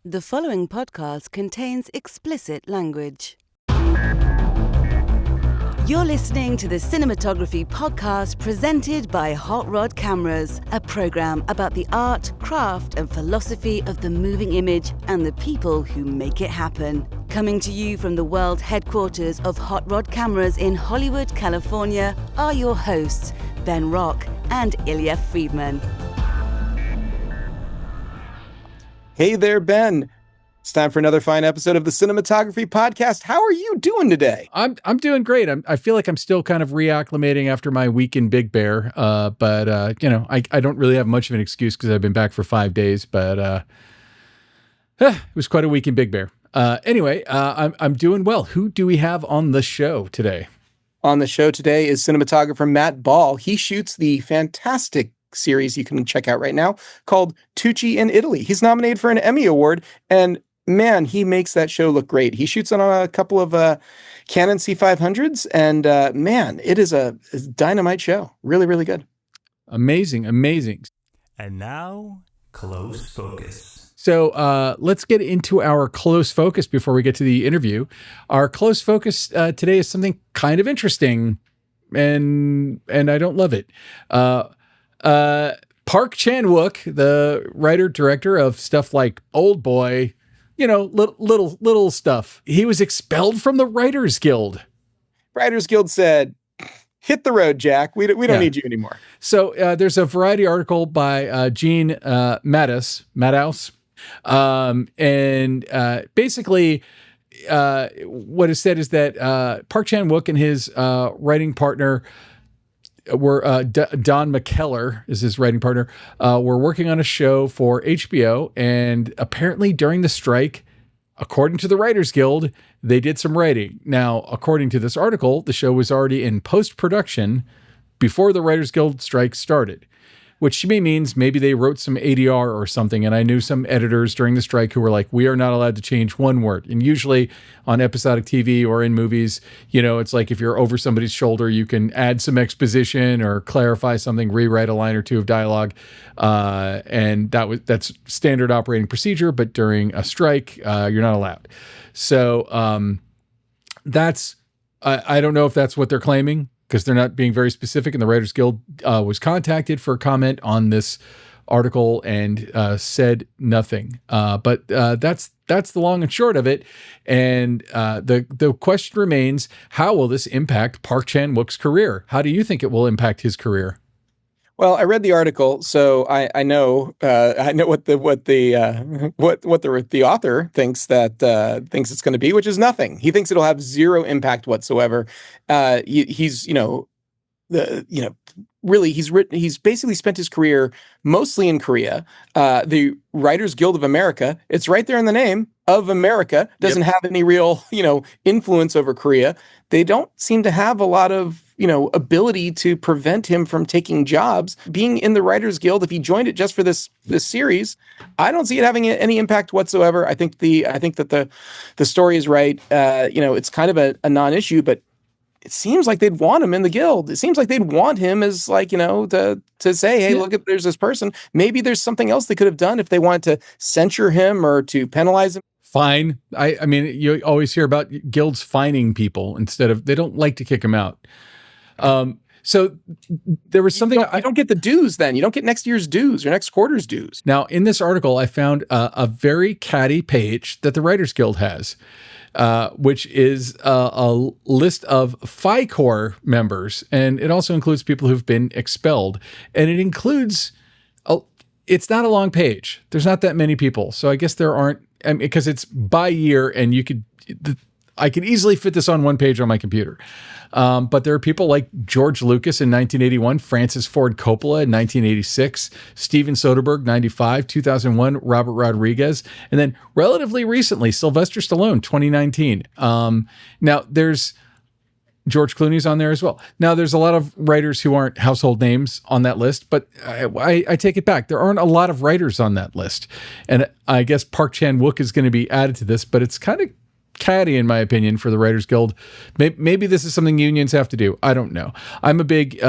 The following podcast contains explicit language. You're listening to the Cinematography podcast presented by Hot Rod Cameras, a program about the art, craft, and philosophy of the moving image and the people who make it happen. Coming to you from the world headquarters of Hot Rod Cameras in Hollywood, California, are your hosts, Ben Rock and Ilya Friedman. Hey there, Ben. It's time for another fine episode of the Cinematography podcast. How are you doing today? I'm doing great. I feel like I'm still kind of reacclimating after my week in Big Bear. But I don't really have much of an excuse because I've been back for 5 days. But it was quite a week in Big Bear. Anyway, I'm doing well. Who do we have on the show today? On the show today is cinematographer Matt Ball. He shoots the fantastic series you can check out right now called Tucci in Italy. He's nominated for an Emmy Award, and man, he makes that show look great. He shoots on a couple of Canon C500s, and man, it is a dynamite show. Really, really good. Amazing. And now, Close Focus. So let's get into our close focus before we get to the interview. Our close focus today is something kind of interesting, and I don't love it. Park Chan-Wook, the writer-director of stuff like Old Boy, little stuff. He was expelled from the Writers Guild. Writers Guild said, hit the road, Jack. We don't need you anymore. So there's a Variety article by Gene Mattis, and basically what is said is that Park Chan-Wook and his writing partner were Don McKellar is his writing partner, were working on a show for HBO, and apparently during the strike, according to the Writers Guild, they did some writing. Now, according to this article, the show was already in post-production before the Writers Guild strike started, which to me means maybe they wrote some ADR or something. And I knew some editors during the strike who were like, we are not allowed to change one word. And usually on episodic TV or in movies, it's like if you're over somebody's shoulder, you can add some exposition or clarify something, rewrite a line or two of dialogue. And that's standard operating procedure. But during a strike, you're not allowed. So I don't know if that's what they're claiming, because they're not being very specific, and the Writers Guild was contacted for comment on this article and said nothing. But that's the long and short of it. And the question remains: how will this impact Park Chan-Wook's career? How do you think it will impact his career? Well, I read the article, so I know what the author thinks it's going to be, which is nothing. He thinks it'll have zero impact whatsoever. He's basically spent his career mostly in Korea. The Writers Guild of America, it's right there in the name, of America, doesn't have any real, influence over Korea. They don't seem to have a lot of, ability to prevent him from taking jobs. Being in the Writers Guild, if he joined it just for this series, I don't see it having any impact whatsoever. I think that the story is right. It's kind of a non-issue, but it seems like they'd want him in the guild. It seems like they'd want him as to say, hey, look, there's this person. Maybe there's something else they could have done if they wanted to censure him or to penalize him. Fine. I mean, you always hear about guilds fining people they don't like to kick them out. So there was something I don't get the dues then. You don't get next year's dues or next quarter's dues. Now, in this article, I found a very catty page that the Writers Guild has, which is a list of Phi Corps members, and it also includes people who've been expelled. And it includes, it's not a long page. There's not that many people. So I guess there aren't, because it's by year, and I could easily fit this on one page on my computer. But there are people like George Lucas in 1981, Francis Ford Coppola in 1986, Steven Soderbergh, 95, 2001, Robert Rodriguez, and then relatively recently, Sylvester Stallone, 2019. Now, there's George Clooney's on there as well. Now, there's a lot of writers who aren't household names on that list, but I take it back. There aren't a lot of writers on that list. And I guess Park Chan-Wook is going to be added to this, but it's kind of catty, in my opinion, for the Writers Guild. Maybe this is something unions have to do. I don't know. I'm a big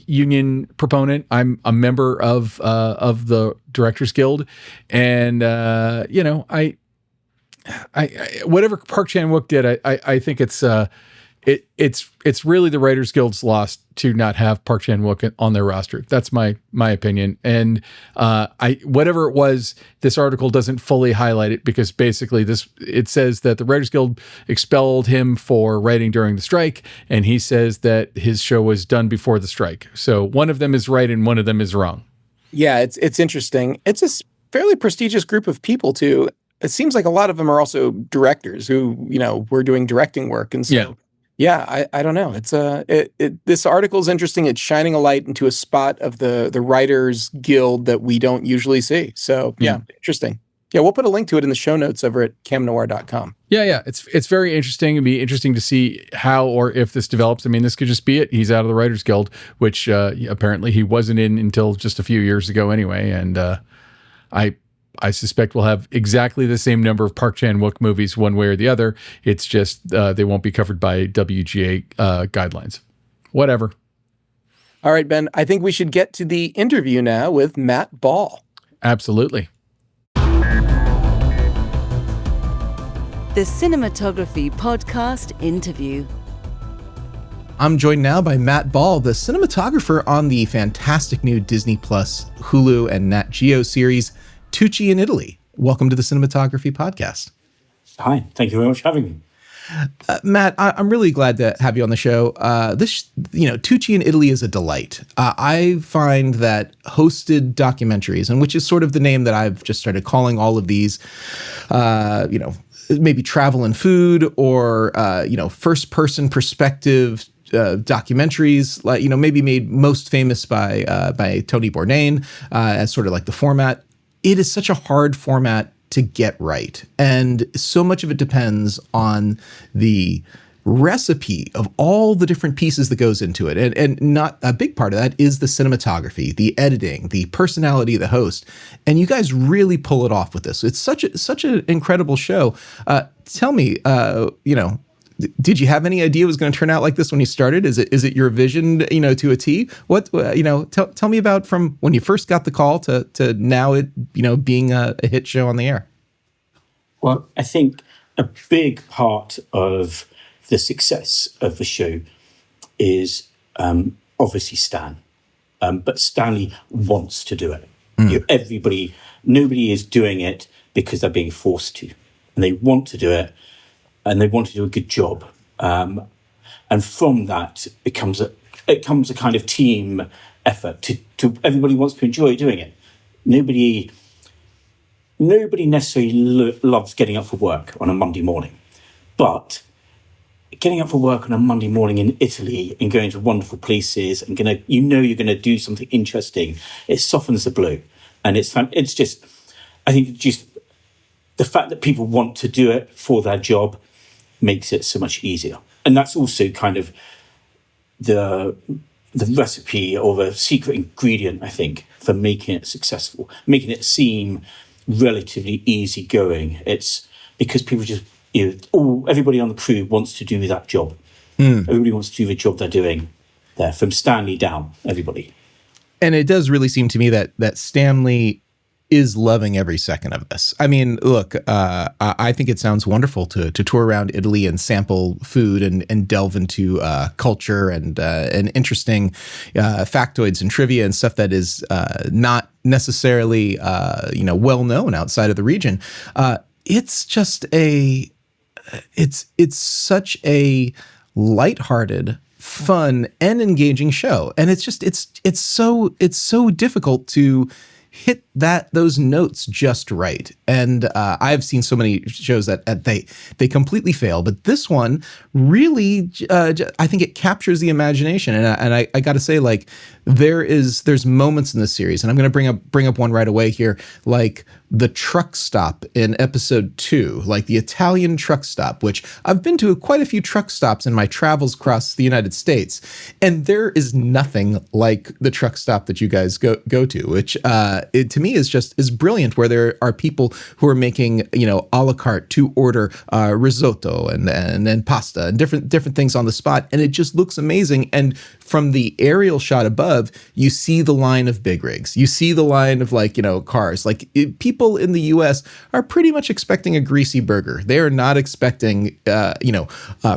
union proponent. I'm a member of the Directors Guild, and I whatever Park Chan-Wook did, I think it's really the Writers Guild's loss to not have Park Chan-Wook on their roster. That's my opinion. And whatever it was, this article doesn't fully highlight it, because basically it says that the Writers Guild expelled him for writing during the strike, and he says that his show was done before the strike. So one of them is right and one of them is wrong. Yeah, it's interesting. It's a fairly prestigious group of people too. It seems like a lot of them are also directors who, were doing directing work. And so, yeah, I don't know. It's this article is interesting. It's shining a light into a spot of the Writers Guild that we don't usually see. So, yeah, interesting. Yeah, we'll put a link to it in the show notes over at camnoir.com. Yeah. It's very interesting. It'd be interesting to see how or if this develops. I mean, this could just be it. He's out of the Writers Guild, which apparently he wasn't in until just a few years ago anyway. And I suspect we'll have exactly the same number of Park Chan-Wook movies one way or the other. It's just they won't be covered by WGA guidelines. Whatever. All right, Ben, I think we should get to the interview now with Matt Ball. Absolutely. The Cinematography Podcast Interview. I'm joined now by Matt Ball, the cinematographer on the fantastic new Disney Plus, Hulu, and Nat Geo series, Tucci in Italy. Welcome to the Cinematography Podcast. Hi, thank you very much for having me. Matt, I'm really glad to have you on the show. Tucci in Italy is a delight. I find that hosted documentaries, and which is sort of the name that I've just started calling all of these, maybe travel and food, or first-person perspective documentaries, like maybe made most famous by Tony Bourdain as sort of like the format. It is such a hard format to get right, and so much of it depends on the recipe of all the different pieces that goes into it, and not a big part of that is the cinematography, the editing, the personality of the host, and you guys really pull it off with this. It's such an incredible show. Tell me, did you have any idea it was going to turn out like this when you started? Is it your vision, to a T? What, tell me about from when you first got the call to now it, being a hit show on the air. Well, I think a big part of the success of the show is obviously Stan. But Stanley wants to do it. Nobody is doing it because they're being forced to. And they want to do it, and they want to do a good job. And from that, it comes a kind of team effort to everybody wants to enjoy doing it. Nobody necessarily loves getting up for work on a Monday morning, but getting up for work on a Monday morning in Italy and going to wonderful places and you're gonna do something interesting, it softens the blow, and it's just, I think, just the fact that people want to do it for their job makes it so much easier. And that's also kind of the recipe or the secret ingredient, I think, for making it successful, making it seem relatively easygoing. It's because people just, everybody on the crew wants to do that job. Everybody wants to do the job they're doing there, from Stanley down, everybody. And it does really seem to me that Stanley is loving every second of this. I mean, look, I think it sounds wonderful to tour around Italy and sample food and delve into culture and interesting factoids and trivia and stuff that is not necessarily well known outside of the region. It's just it's such a lighthearted, fun, and engaging show, and it's so difficult to hit those notes just right. And I've seen so many shows that they completely fail, but this one really, I think it captures the imagination. And I got to say, like, there's moments in this series, and I'm going to bring up one right away here, like the truck stop in episode 2, like the Italian truck stop, which I've been to quite a few truck stops in my travels across the United States, and there is nothing like the truck stop that you guys go to, which to me is brilliant, where there are people who are making, a la carte to order risotto and pasta and different things on the spot, and it just looks amazing. And from the aerial shot above, you see the line of big rigs, you see the line of cars. People in the US are pretty much expecting a greasy burger. They are not expecting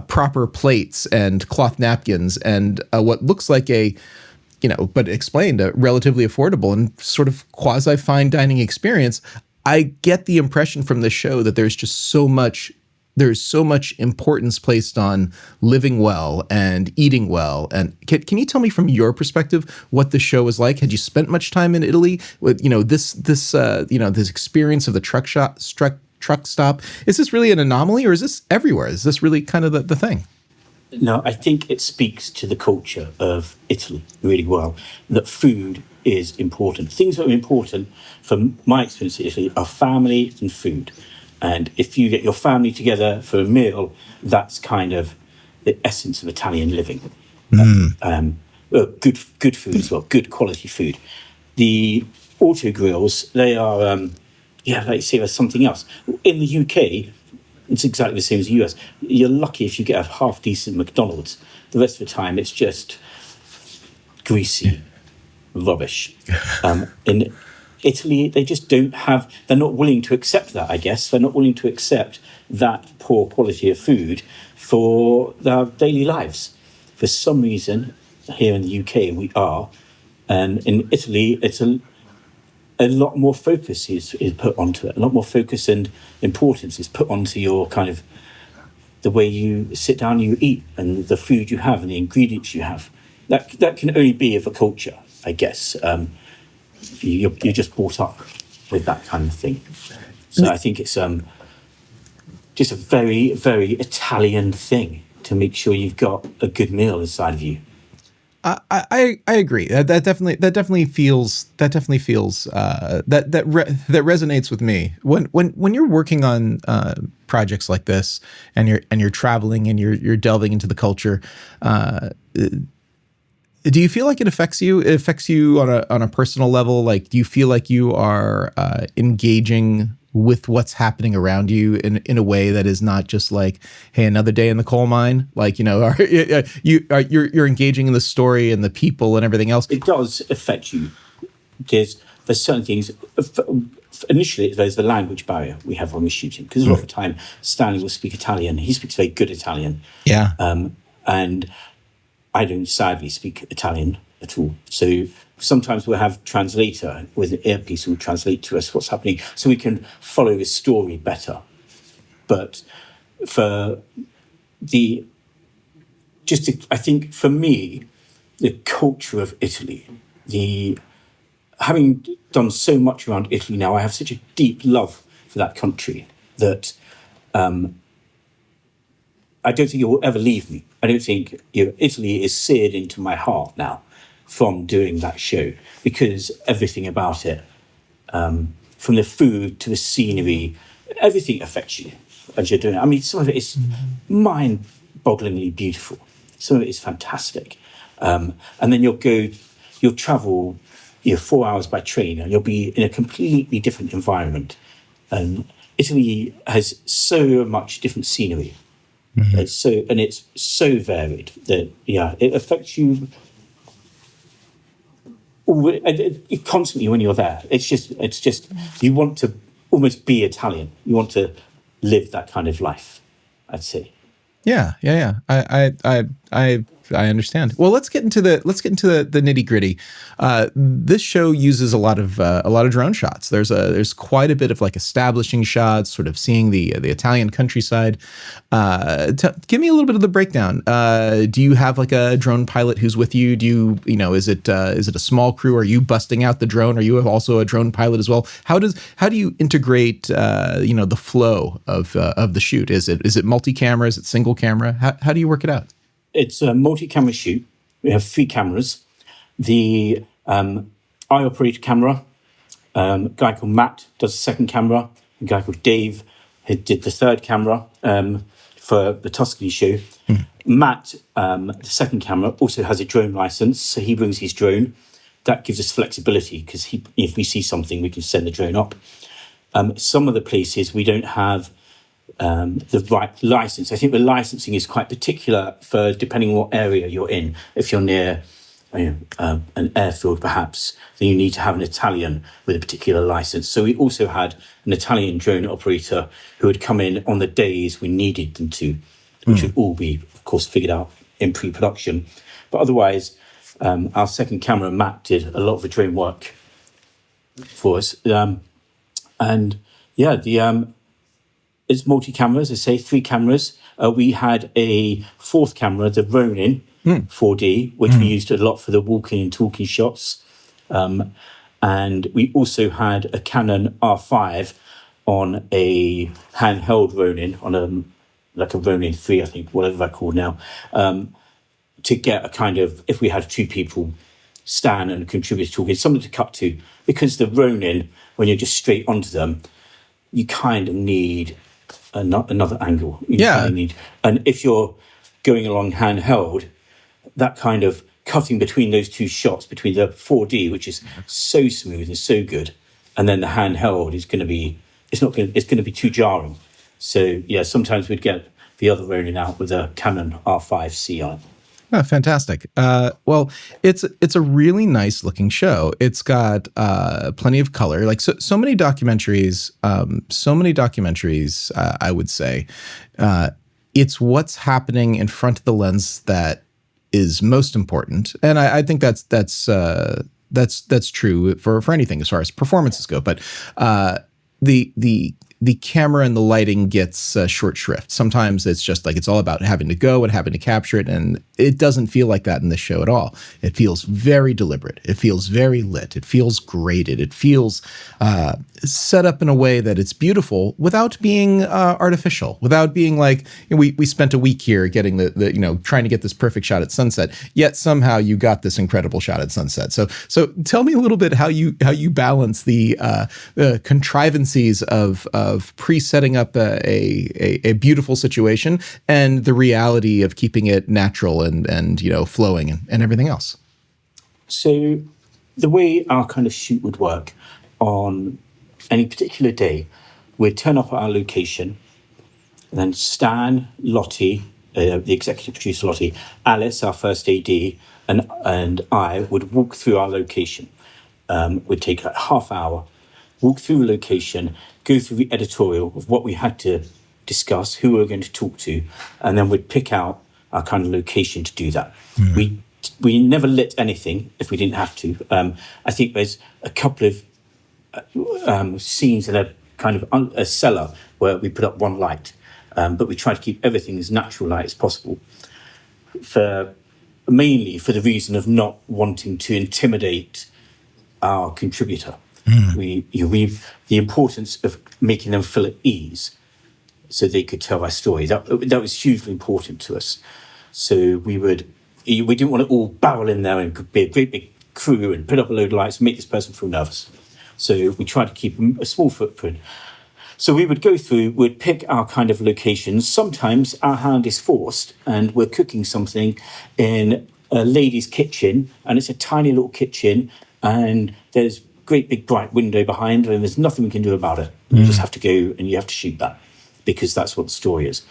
proper plates and cloth napkins and what looks like but explained, a relatively affordable and sort of quasi fine dining experience. I get the impression from this show that there's so much importance placed on living well and eating well. And can you tell me from your perspective what the show was like? Had you spent much time in Italy with this experience of the truck stop? Is this really an anomaly, or is this everywhere? Is this really kind of the thing? No, I think it speaks to the culture of Italy really well, that food is important. Things that are important, from my experience in Italy, are family and food. And if you get your family together for a meal, that's kind of the essence of Italian living. Good food as well, good quality food. The auto grills, they are, like you say, there's something else. In the UK, it's exactly the same as the US. You're lucky if you get a half-decent McDonald's. The rest of the time, it's just greasy rubbish. In Italy, they just they're not willing to accept that, I guess. They're not willing to accept that poor quality of food for their daily lives. For some reason, here in the UK, we are. And in Italy, it's a lot more focus is put onto it. A lot more focus and importance is put onto your kind of the way you sit down and you eat, and the food you have and the ingredients you have. That can only be of a culture, I guess. You're just brought up with that kind of thing. So I think it's just a very, very Italian thing to make sure you've got a good meal inside of you. I agree. That definitely feels that resonates with me. When you're working on projects like this, and you're traveling and you're delving into the culture, do you feel like it affects you? It affects you on a personal level? Like, do you feel like you are engaging with what's happening around you in a way that is not just like, hey, another day in the coal mine? Like, you're engaging in the story and the people and everything else. It does affect you. There's certain things. Initially, there's the language barrier we have when we're shooting, because a lot of the time Stanley will speak Italian. He speaks very good Italian. Yeah. And I don't sadly speak Italian at all. So sometimes we'll have translator with an earpiece who will translate to us what's happening so we can follow the story better. But I think for me, the culture of Italy, having done so much around Italy now, I have such a deep love for that country that I don't think it will ever leave me. I don't think Italy is seared into my heart now from doing that show, because everything about it, from the food to the scenery, everything affects you as you're doing it. I mean, some of it is mind-bogglingly beautiful. Some of it is fantastic. And then you'll travel 4 hours by train, and you'll be in a completely different environment. And Italy has so much different scenery. Mm-hmm. It's so varied that it affects you constantly when you're there. It's just you want to almost be Italian. You want to live that kind of life, I'd say. Yeah. I understand. Well, let's get into the nitty gritty. This show uses a lot of drone shots. There's quite a bit of like establishing shots, sort of seeing the Italian countryside. Give me a little bit of the breakdown. Do you have like a drone pilot who's with you? Is it a small crew? Are you busting out the drone? Are you also a drone pilot as well? How do you integrate the flow of the shoot? Is it multi-camera? Is it single camera? How do you work it out? It's a multi-camera shoot. We have 3 cameras. The eye-operated camera, A guy called Matt does the second camera. A guy called Dave who did the third camera for the Tuscany show. Matt, the second camera, also has a drone license, so he brings his drone. That gives us flexibility because if we see something, we can send the drone up. Some of the places we don't have the right license. I think the licensing is quite particular for depending on what area you're in. If you're near an airfield, perhaps, then you need to have an Italian with a particular license. So we also had an Italian drone operator who would come in on the days we needed them to, which would all be, of course, figured out in pre-production. But otherwise, our second camera, Matt, did a lot of the drone work for us. It's multi-cameras, I say 3 cameras. We had a fourth camera, the Ronin 4D, which we used a lot for the walking and talking shots. And we also had a Canon R5 on a handheld Ronin, on a Ronin 3, I think, whatever they're called now, to get a kind of, if we had 2 people, Stan and a contributor talking, something to cut to. Because the Ronin, when you're just straight onto them, you kind of need another angle. And if you're going along handheld, that kind of cutting between those 2 shots, between the 4D, which is so smooth and so good, and then the handheld is going to be, it's going to be too jarring. So yeah, sometimes we'd get the other Ronin out with a Canon R5C on it. Oh, fantastic. Well, it's a really nice looking show. It's got plenty of color. Like so many documentaries, I would say, it's what's happening in front of the lens that is most important. And I think that's true for anything as far as performances go. But the camera and the lighting gets short shrift. Sometimes it's just like it's all about having to go and having to capture it, and it doesn't feel like that in this show at all. It feels very deliberate. It feels very lit. It feels graded. It feels set up in a way that it's beautiful without being artificial, without being like, we spent a week here getting the trying to get this perfect shot at sunset, yet somehow you got this incredible shot at sunset. So tell me a little bit how you balance the contrivances of pre-setting up a beautiful situation and the reality of keeping it natural and flowing and everything else. So the way our kind of shoot would work on any particular day, we'd turn up at our location, and then Stan, Lottie, the executive producer Lottie, Alice, our first AD, and I would walk through our location. We'd take a half hour, walk through the location, go through the editorial of what we had to discuss, who we were going to talk to, and then we'd pick out our kind of location to do that. We never lit anything if we didn't have to. I think there's a couple of scenes in a kind of a cellar where we put up one light, but we try to keep everything as natural light as possible, mainly for the reason of not wanting to intimidate our contributor. The importance of making them feel at ease so they could tell our story. That was hugely important to us. So we didn't want to all barrel in there and be a great big crew and put up a load of lights and make this person feel nervous. So we tried to keep a small footprint. So we would go through, we'd pick our kind of locations. Sometimes our hand is forced and we're cooking something in a lady's kitchen, and it's a tiny little kitchen, and there's great big bright window behind, and there's nothing we can do about it. You just have to go and you have to shoot that because that's what the story is.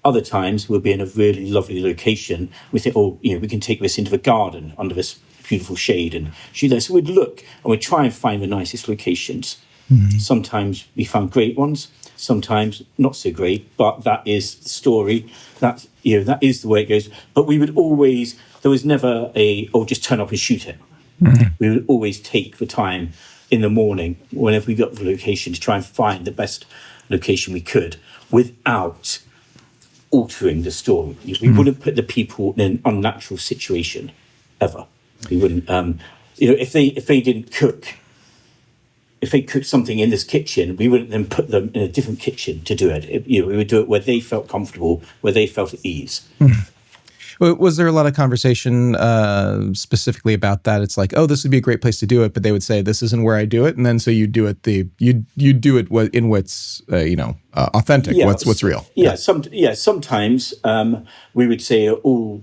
Other times we'll be in a really lovely location. We think, we can take this into the garden under this beautiful shade and shoot there. So we'd look and we'd try and find the nicest locations. Sometimes we found great ones, sometimes not so great, but that is the story. That is the way it goes. But we would always, there was never just turn up and shoot it. We would always take the time in the morning, whenever we got the location, to try and find the best location we could without altering the story. We wouldn't put the people in an unnatural situation ever. We wouldn't, if they didn't cook, if they cooked something in this kitchen, we wouldn't then put them in a different kitchen to do it. We would do it where they felt comfortable, where they felt at ease. Was there a lot of conversation specifically about that? It's like, oh, this would be a great place to do it, but they would say this isn't where I do it, and then so you do it you do it in what's authentic, what's real. Sometimes we would say, oh,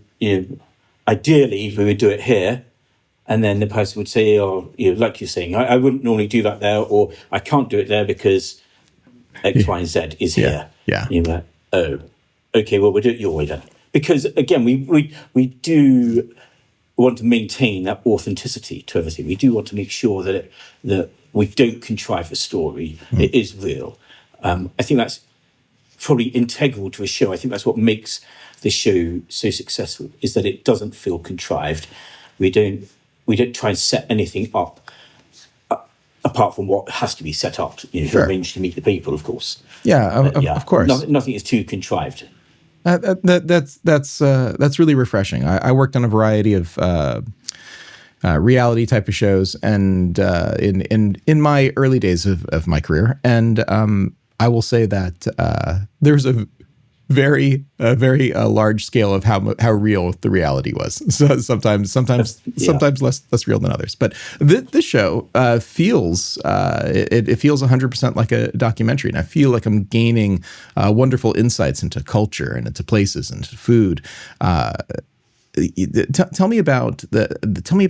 ideally we would do it here. And then the person would say, oh, like you're saying, I wouldn't normally do that there, or I can't do it there because X, Y, and Z is here. Yeah. You're like, oh, okay, well, we'll do it your way then. Because, again, we do want to maintain that authenticity to everything. We do want to make sure that we don't contrive a story. It is real. I think that's probably integral to a show. I think that's what makes the show so successful, is that it doesn't feel contrived. We don't try and set anything up apart from what has to be set up, arranged to meet the people, of course. Of course. Nothing is too contrived. That's really refreshing. I worked on a variety of reality type of shows, and in my early days of my career, and I will say that there's a very large scale of how real the reality was. So sometimes less real than others. But this show feels it feels 100% like a documentary, and I feel like I'm gaining wonderful insights into culture and into places and into food. Tell me about a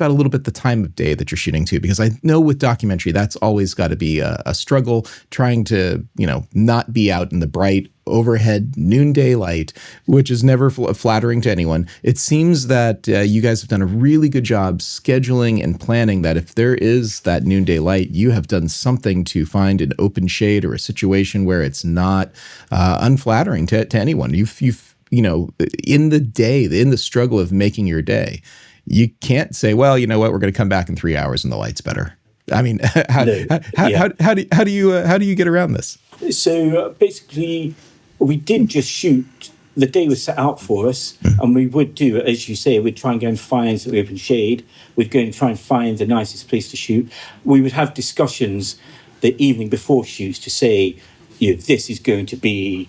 little bit the time of day that you're shooting to, because I know with documentary that's always got to be a struggle, trying to not be out in the bright overhead noonday light, which is never flattering to anyone. It seems that you guys have done a really good job scheduling and planning that if there is that noonday light, you have done something to find an open shade or a situation where it's not unflattering to anyone. You've in the struggle of making your day, you can't say, well, you know what, we're going to come back in 3 hours and the light's better. I mean, how do you get around this? So basically, we did just shoot. The day was set out for us, and we would do, as you say, we'd try and go and find some open shade. We'd go and try and find the nicest place to shoot. We would have discussions the evening before shoots to say, this is going to be,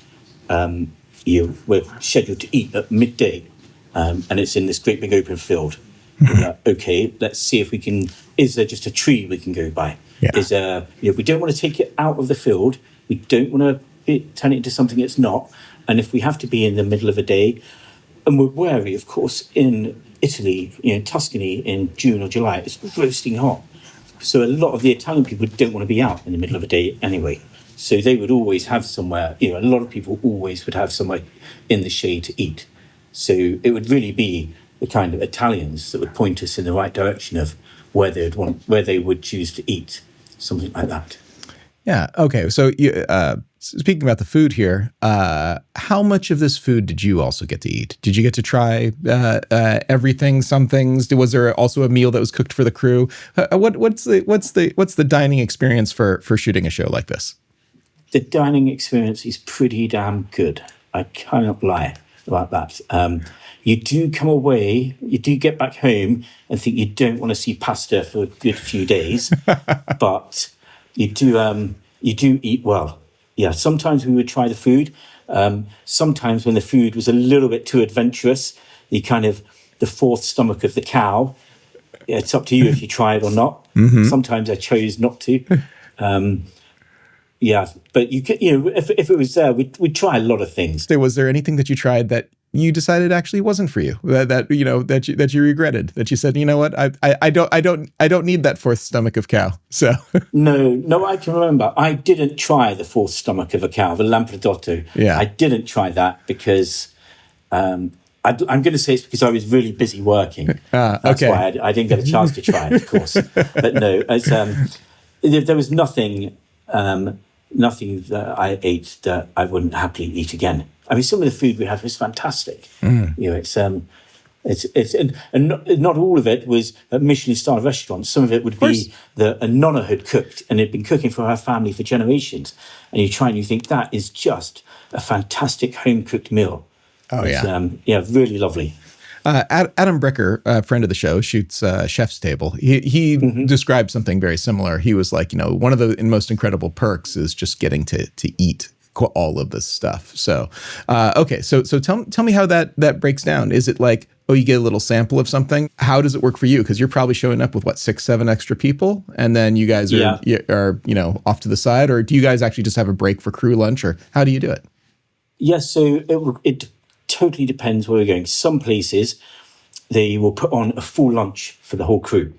we're scheduled to eat at midday, and it's in this great big open field. Okay, let's see if we can. Is there just a tree we can go by? Yeah. Is there? We don't want to take it out of the field. We don't want to turn it into something it's not. And if we have to be in the middle of a day, and we're wary, of course, in Italy, Tuscany, in June or July, it's roasting hot. So a lot of the Italian people don't want to be out in the middle of a day anyway. So they would always have somewhere, a lot of people always would have somewhere in the shade to eat. So it would really be the kind of Italians that would point us in the right direction of where they would choose to eat, something like that. Yeah. Okay. So speaking about the food here, how much of this food did you also get to eat? Did you get to try everything? Some things? Was there also a meal that was cooked for the crew? What's the dining experience for shooting a show like this? The dining experience is pretty damn good. I cannot lie about that. You do come away, you do get back home and think you don't want to see pasta for a good few days, but you do eat well. Yeah, sometimes we would try the food. Sometimes when the food was a little bit too adventurous, the fourth stomach of the cow. It's up to you if you try it or not. Mm-hmm. Sometimes I chose not to. Yeah, but you could, if it was there, we'd try a lot of things. Was there anything that you tried that you decided actually wasn't for you? That you regretted? That you said, you know what, I don't need that fourth stomach of cow. So no, I can remember I didn't try the fourth stomach of a cow, the lampredotto. Yeah, I didn't try that because I'm going to say it's because I was really busy working. That's why I didn't get a chance to try it, of course. But no, there was nothing that I ate that I wouldn't happily eat again. I mean, some of the food we had was fantastic. It's not all of it was at Michelin-star restaurants. Some of it would be that a nonna had cooked and had been cooking for her family for generations. And you try and you think that is just a fantastic home-cooked meal. Really lovely. Adam Bricker, a friend of the show, shoots Chef's Table. He described something very similar. He was like, one of the most incredible perks is just getting to eat all of this stuff. So, okay. So tell me how that breaks down. Is it like, oh, you get a little sample of something? How does it work for you? Because you're probably showing up with what, 6, 7 extra people, and then you guys are off to the side, or do you guys actually just have a break for crew lunch, or how do you do it? Yes, so it totally depends where we're going. Some places they will put on a full lunch for the whole crew.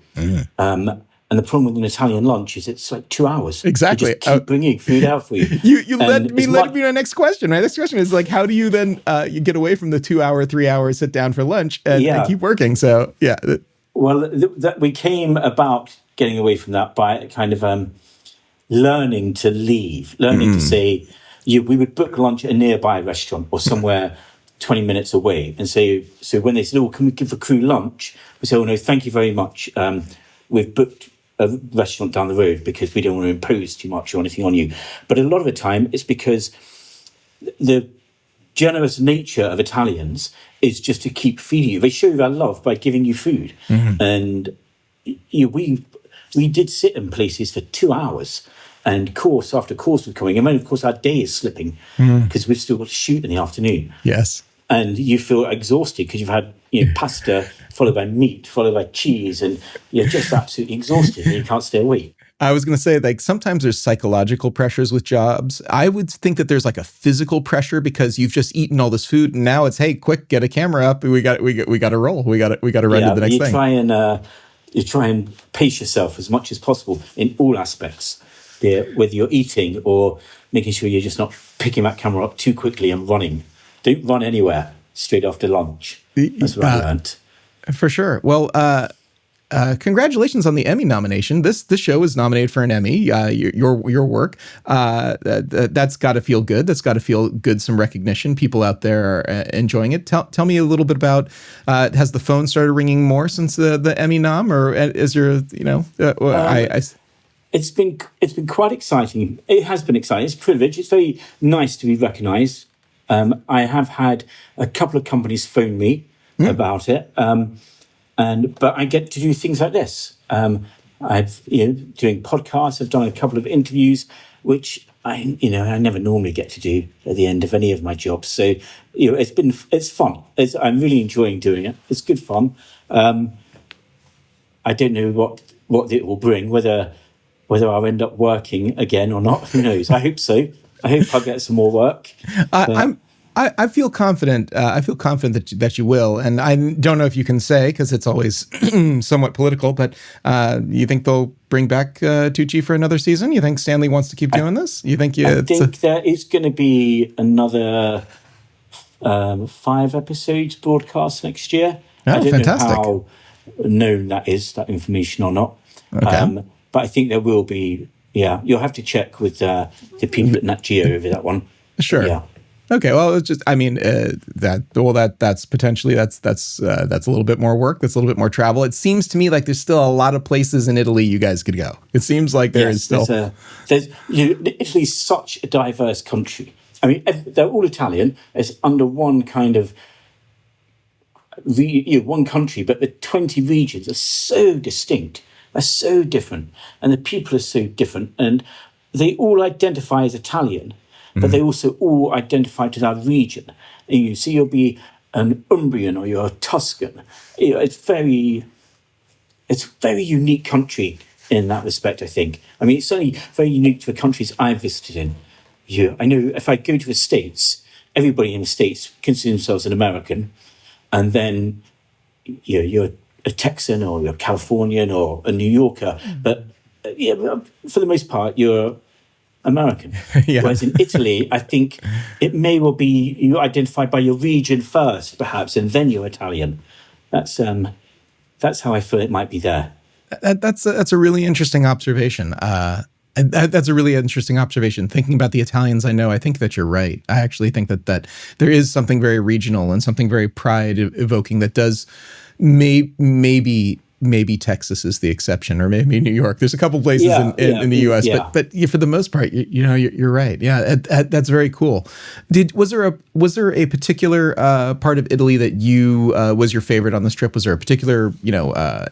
And the problem with an Italian lunch is it's like 2 hours. Exactly. They just keep bringing food out for you. You led me to my next question. My next question is like, how do you then you get away from the 2 hour, 3 hour sit down for lunch and keep working? So yeah. Well, we came about getting away from that by kind of learning to leave, learning to say, we would book lunch at a nearby restaurant or somewhere 20 minutes away, and say, so when they said, "Oh, can we give the crew lunch?" We say, "Oh no, thank you very much. We've booked a restaurant down the road because we don't want to impose too much or anything on you." But a lot of the time, it's because the generous nature of Italians is just to keep feeding you. They show their love by giving you food, and we did sit in places for 2 hours. And course after course was coming. And then, of course, our day is slipping because we've still got to shoot in the afternoon. Yes. And you feel exhausted because you've had pasta followed by meat, followed by cheese, and you're just absolutely exhausted and you can't stay awake. I was going to say, like, sometimes there's psychological pressures with jobs. I would think that there's like a physical pressure because you've just eaten all this food, and now it's, hey, quick, get a camera up. We got to roll. We got to run to the next thing. You try and pace yourself as much as possible in all aspects. Whether you're eating or making sure you're just not picking that camera up too quickly and running. Don't run anywhere straight after lunch. That's what I learned. For sure. Well, congratulations on the Emmy nomination. This show is nominated for an Emmy. Your work. That's got to feel good. That's got to feel good. Some recognition. People out there are enjoying it. Tell me a little bit about. Has the phone started ringing more since the Emmy nom, or is there It's been quite exciting. It has been exciting. It's a privilege. It's very nice to be recognised. I have had a couple of companies phone me about it, but I get to do things like this. I've doing podcasts. I've done a couple of interviews, which I never normally get to do at the end of any of my jobs. So it's fun. I'm really enjoying doing it. It's good fun. I don't know what it will bring, whether I'll end up working again or not, who knows? I hope so. I hope I'll get some more work. I feel confident. I feel confident that you will, and I don't know if you can say because it's always somewhat political. But you think they'll bring back Tucci for another season? You think Stanley wants to keep doing this? You think? I think there is going to be another 5 episodes broadcast next year. Oh, I don't fantastic. know how known that information or not. Okay. But I think there will be. Yeah, you'll have to check with the people at Nat Geo over that one. Sure. Yeah. Okay. Well, it's just. I mean, that's potentially that's a little bit more work. That's a little bit more travel. It seems to me like there's still a lot of places in Italy you guys could go. It seems like there is still. Italy's such a diverse country. I mean, they're all Italian. It's under one kind of. One country, but the 20 regions are so distinct. They're so different, and the people are so different, and they all identify as Italian, but they also all identify to that region. So you'll be an Umbrian or you're a Tuscan. It's very unique country in that respect, I think. I mean, it's certainly very unique to the countries I've visited in. I know if I go to the States, everybody in the States considers themselves an American, and then you're a Texan or you're a Californian or a New Yorker, but for the most part, you're American. Yeah. Whereas in Italy, I think it may well be you identified by your region first, perhaps, and then you're Italian. That's how I feel it might be there. That's a really interesting observation. That's a really interesting observation. Thinking about the Italians I know, I think that you're right. I actually think that there is something very regional and something very pride evoking that does maybe Texas is the exception, or maybe New York. There's a couple places in the U.S., but for the most part, you're right. Yeah, that's very cool. Was there a particular part of Italy that was your favorite on this trip? Was there a particular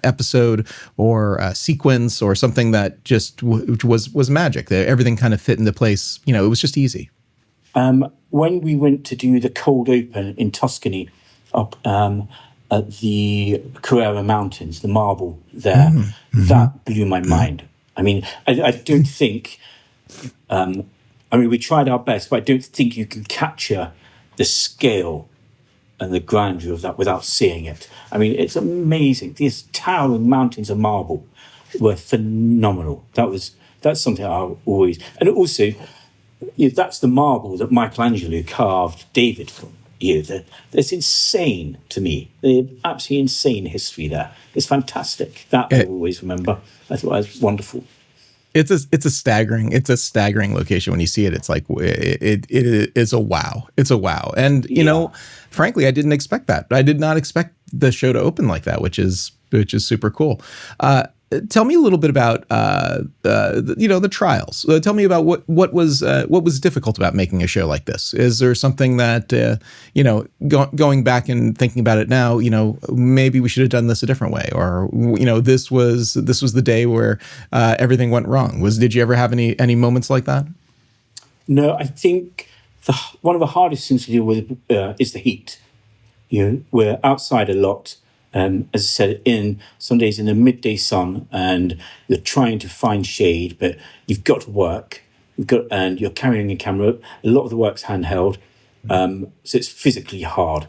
episode or sequence or something that just was magic? That everything kind of fit into place. It was just easy. When we went to do the cold open in Tuscany, up at the Carrara Mountains, the marble there, that blew my mind. I mean, I don't think. We tried our best, but I don't think you can capture the scale and the grandeur of that without seeing it. I mean, it's amazing. These towering mountains of marble were phenomenal. That's something I always, and also, that's the marble that Michelangelo carved David from. It's insane to me. The absolutely insane history there. It's fantastic. That I always remember. I thought it was wonderful. It's a staggering location when you see it. It's like it is a wow. It's a wow. And you know, frankly, I didn't expect that. I did not expect the show to open like that, which is super cool. Tell me a little bit about the trials. Tell me about what was difficult about making a show like this. Is there something that going back and thinking about it now, maybe we should have done this a different way, or this was the day where everything went wrong. Did you ever have any moments like that? No, I think one of the hardest things to deal with is the heat. We're outside a lot. As I said, some days in the midday sun, and you're trying to find shade, but you've got to work. And you're carrying a camera. A lot of the work's handheld, so it's physically hard,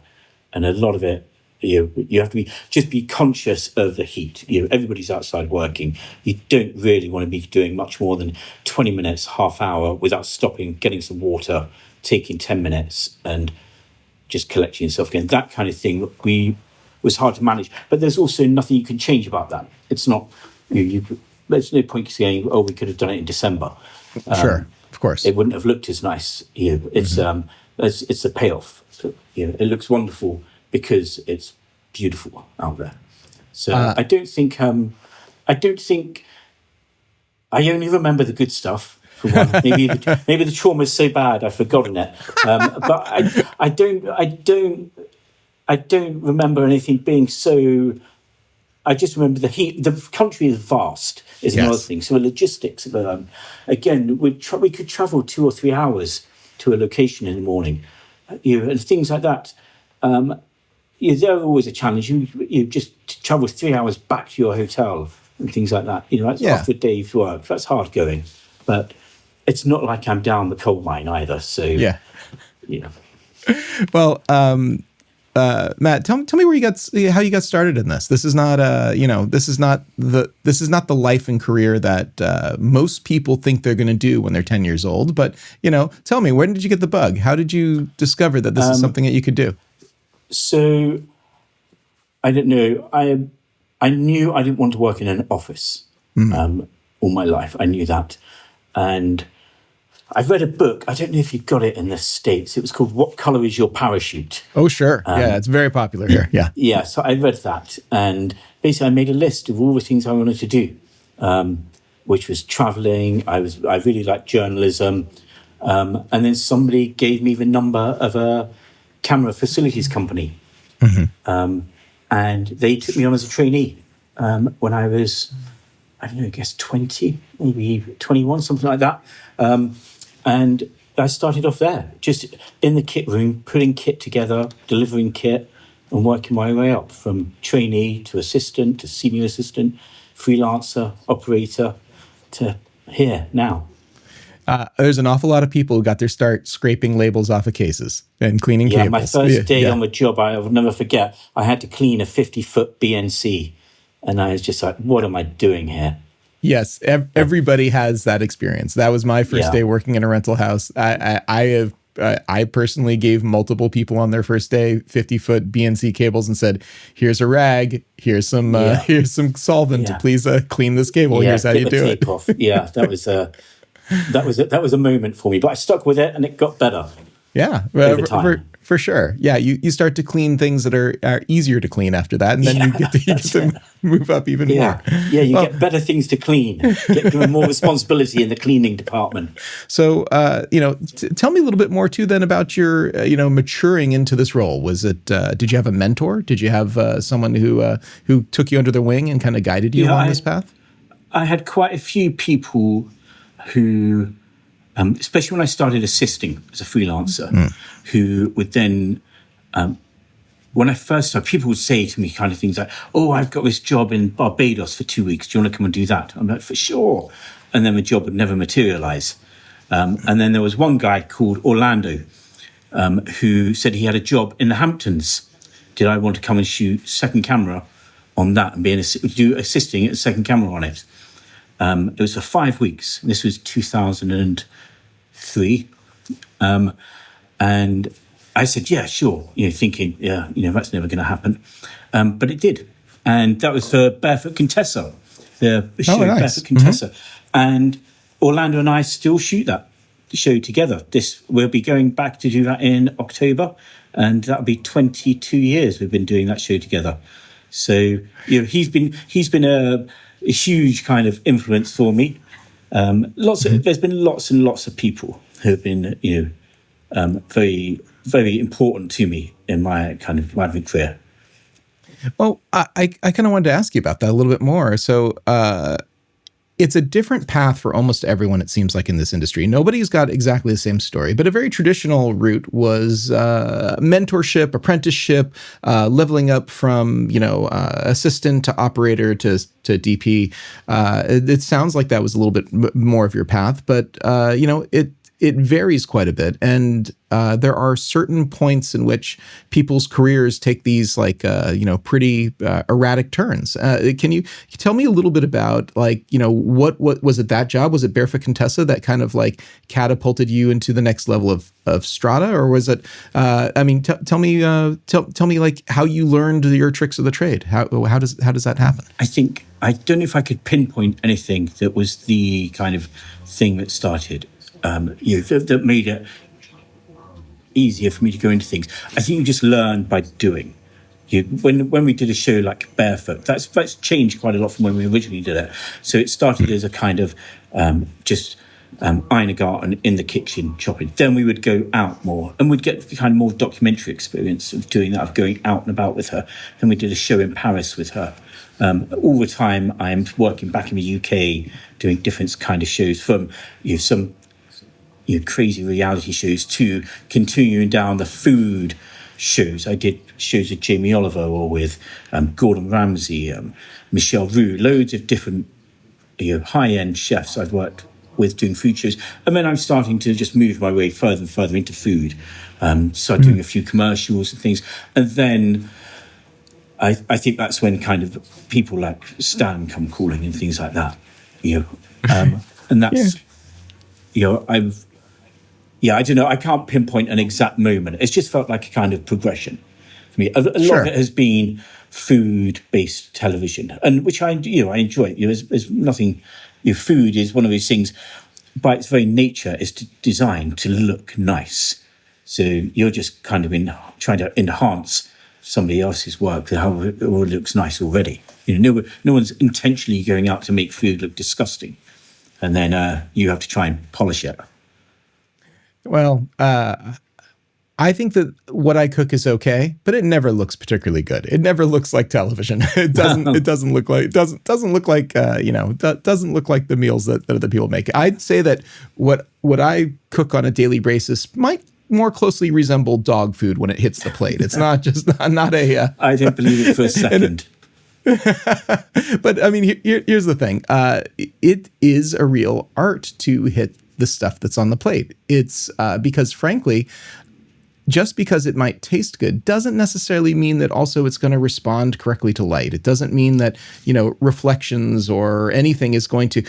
and a lot of it, you have to be conscious of the heat. Everybody's outside working. You don't really want to be doing much more than 20 minutes, half hour without stopping, getting some water, taking 10 minutes, and just collecting yourself again. That kind of thing. Was hard to manage, but there's also nothing you can change about that. It's not there's no point saying, "Oh, we could have done it in December." Sure, of course, it wouldn't have looked as nice. It's it's a payoff. It looks wonderful because it's beautiful out there. So I don't think I only remember the good stuff. For one, maybe the trauma is so bad I've forgotten it. But I don't remember anything being so. I just remember the heat. The country is vast, is another thing. So the logistics of it. Again, we could travel 2 or 3 hours to a location in the morning, and things like that. They're always a challenge. You just travel 3 hours back to your hotel and things like that. That's after a day's work. That's hard going, but it's not like I'm down the coal mine either. So Well. Matt, tell me how you got started in this. This is not this is not the life and career that most people think they're going to do when they're 10 years old. But tell me, when did you get the bug? How did you discover that this is something that you could do? So I don't know. I knew I didn't want to work in an office all my life. I knew that, and I read a book. I don't know if you got it in the States. It was called "What Color Is Your Parachute?" Oh, sure. It's very popular here. Yeah. Yeah. So I read that, and basically I made a list of all the things I wanted to do, which was traveling. I really liked journalism, and then somebody gave me the number of a camera facilities company, and they took me on as a trainee when I was, I don't know, I guess 20, maybe 21, something like that. And I started off there, just in the kit room, putting kit together, delivering kit, and working my way up from trainee to assistant to senior assistant, freelancer, operator, to here now. There's an awful lot of people who got their start scraping labels off of cases and cleaning cables. My first day on the job, I will never forget, I had to clean a 50-foot BNC, and I was just like, what am I doing here? Yes, everybody has that experience. That was my first day working in a rental house. I personally gave multiple people on their first day 50-foot BNC cables and said, "Here's a rag. Here's some solvent to please clean this cable. Here's how you do it." Off. Yeah, that was a moment for me, but I stuck with it, and it got better. Yeah, for sure. Yeah, you start to clean things that are easier to clean after that, and then you get to move up even more. Yeah, you get better things to clean, get more responsibility in the cleaning department. So, tell me a little bit more too then about your, maturing into this role. Was it? Did you have a mentor? Did you have someone who took you under their wing and kind of guided you along this path? I had quite a few people who especially when I started assisting as a freelancer, who would then, when I first started, people would say to me kind of things like, oh, I've got this job in Barbados for 2 weeks. Do you want to come and do that? I'm like, for sure. And then the job would never materialize. And then there was one guy called Orlando who said he had a job in the Hamptons. Did I want to come and shoot second camera on that and do assisting at second camera on it? It was for 5 weeks. This was 2003. And I said, yeah, sure. Thinking, that's never going to happen. But it did. And that was for Barefoot Contessa, the show nice. Barefoot Contessa. And Orlando and I still shoot that show together. We'll be going back to do that in October. And that'll be 22 years we've been doing that show together. So, he's been a huge kind of influence for me. There's been lots and lots of people who have been, very, very important to me in my kind of writing career. Well, I kind of wanted to ask you about that a little bit more. So, it's a different path for almost everyone, it seems like, in this industry. Nobody's got exactly the same story, but a very traditional route was mentorship, apprenticeship, leveling up from, assistant to operator to DP. It sounds like that was a little bit more of your path, but, it varies quite a bit. And there are certain points in which people's careers take these pretty erratic turns. Can you tell me a little bit about what was it, that job? Was it Barefoot Contessa that kind of catapulted you into the next level of strata? Or was it, tell me how you learned your tricks of the trade. How does that happen? I don't know if I could pinpoint anything that was the kind of thing that started. That made it easier for me to go into things. I think you just learn by doing. When we did a show like Barefoot, that's changed quite a lot from when we originally did it. So it started as a kind of just Ina Garten in the kitchen chopping. Then we would go out more and we'd get kind of more documentary experience of doing that, of going out and about with her. Then we did a show in Paris with her. All the time I'm working back in the UK doing different kind of shows, from some crazy reality shows to continuing down the food shows. I did shows with Jamie Oliver or with Gordon Ramsay, Michelle Roux, loads of different high-end chefs I've worked with doing food shows. And then I'm starting to just move my way further and further into food. Started doing a few commercials and things. And then I think that's when kind of people like Stan come calling and things like that. And that's, I don't know. I can't pinpoint an exact moment. It's just felt like a kind of progression for me. A lot of it has been food-based television, and which I enjoy. There's nothing. Food is one of those things. By its very nature, is designed to look nice. So you're just kind of trying to enhance somebody else's work, how it all looks nice already. No one's intentionally going out to make food look disgusting, and then you have to try and polish it. Well, I think that what I cook is okay, but it never looks particularly good. It never looks like television. It doesn't. It doesn't look like. Doesn't look like. Doesn't look like the meals that other people make. I'd say that what I cook on a daily basis might more closely resemble dog food when it hits the plate. It's not just not a. I didn't believe it for a second. But I mean, here's the thing. It is a real art to hit the stuff that's on the plate. It's because, frankly, just because it might taste good doesn't necessarily mean that also it's going to respond correctly to light. It doesn't mean that, reflections or anything is going to.